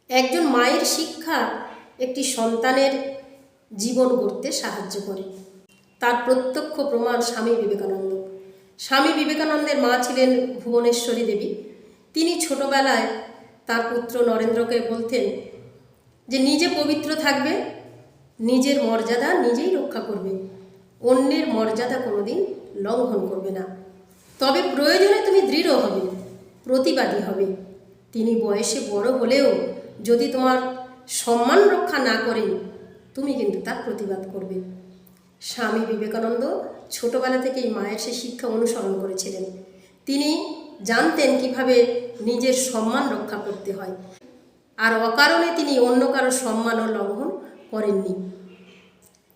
একজন মায়ের শিক্ষা একটি সন্তানের জীবন গড়তে সাহায্য করে। তার প্রত্যক্ষ প্রমাণ স্বামী বিবেকানন্দ। স্বামী বিবেকানন্দের মা ছিলেন ভুবনেশ্বরী দেবী। তিনি ছোটবেলায় তার পুত্র নরেন্দ্রকে বলতেন যে নিজে পবিত্র থাকবে, নিজের মর্যাদা নিজেই রক্ষা করবে, অন্যের মর্যাদা কোনোদিন লঙ্ঘন করবে না। তবে প্রয়োজনে তুমি দৃঢ় হবে, প্রতিবাদী হবে। তিনি বয়সে বড় হলেও যদি তোমার সম্মান রক্ষা না করেন, তুমি কিন্তু তার প্রতিবাদ করবে। স্বামী বিবেকানন্দ ছোটবেলা থেকেই মায়ের সে শিক্ষা অনুসরণ করেছিলেন। তিনি জানতেন কিভাবে নিজের সম্মান রক্ষা করতে হয়, আর অকারণে তিনি অন্য কারো সম্মানও লঙ্ঘন করেননি।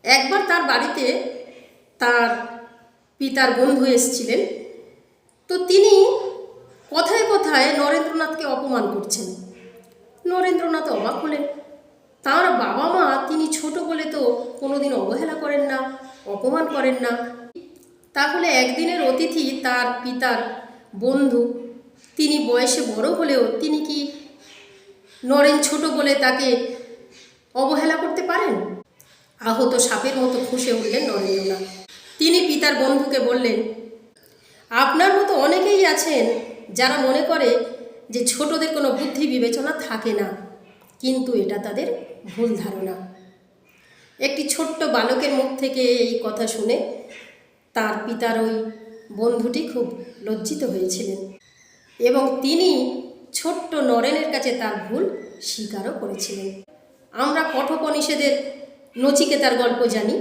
একবার তার বাড়িতে তার পিতার বন্ধু এসেছিলেন, তো তিনি কথায় কথায় নরেন্দ্রনাথকে অপমান করছেন। নরেন্দ্রনাথ অবাক হলেন। তাঁর বাবা মা তিনি ছোট বলে তো কোনোদিন অবহেলা করেন না, অপমান করেন না। তাহলে একদিনের অতিথি তার পিতার বন্ধু, তিনি বয়সে বড় হলেও তিনি কি নরেন ছোট বলে তাকে অবহেলা করতে পারেন? আহত সাপের মতো ফুঁসে উঠলেন নরেন্দ্রনাথ। তিনি পিতার বন্ধুকে বললেন, আপনার মতো অনেকেই আছেন যারা মনে করে যে ছোটদের কোনো বুদ্ধি বিবেচনা থাকে না, কিন্তু এটা তাদের ভুল ধারণা। একটি ছোট্ট বালকের মুখ থেকে এই কথা শুনে তার পিতার ওই বন্ধুটি খুব লজ্জিত হয়েছিলেন এবং তিনি ছোট্ট নরেনের কাছে তার ভুল স্বীকারও করেছিলেন। আমরা কঠোপনিষদের নচিকেতার গল্প জানি।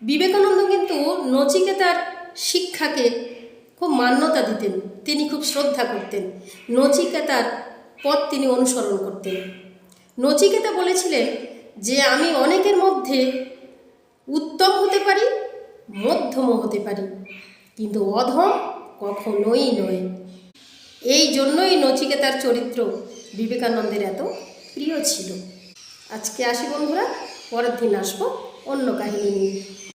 বিবেকানন্দ কিন্তু নচিকেতার শিক্ষাকে খুব মান্যতা দিতেন, তিনি খুব শ্রদ্ধা করতেন, নচিকেতার পথ তিনি অনুসরণ করতেন। নচিকেতা বলেছিলেন যে আমি অনেকের মধ্যে উত্তম হতে পারি, মধ্যম হতে পারি, কিন্তু অধম কখনোই নয়। এই জন্যই নচিকেতার চরিত্র বিবেকানন্দের এত প্রিয় ছিল। আজকে আসি বন্ধুরা, পরের দিন আসবো অন্য কাহিনী নিয়ে।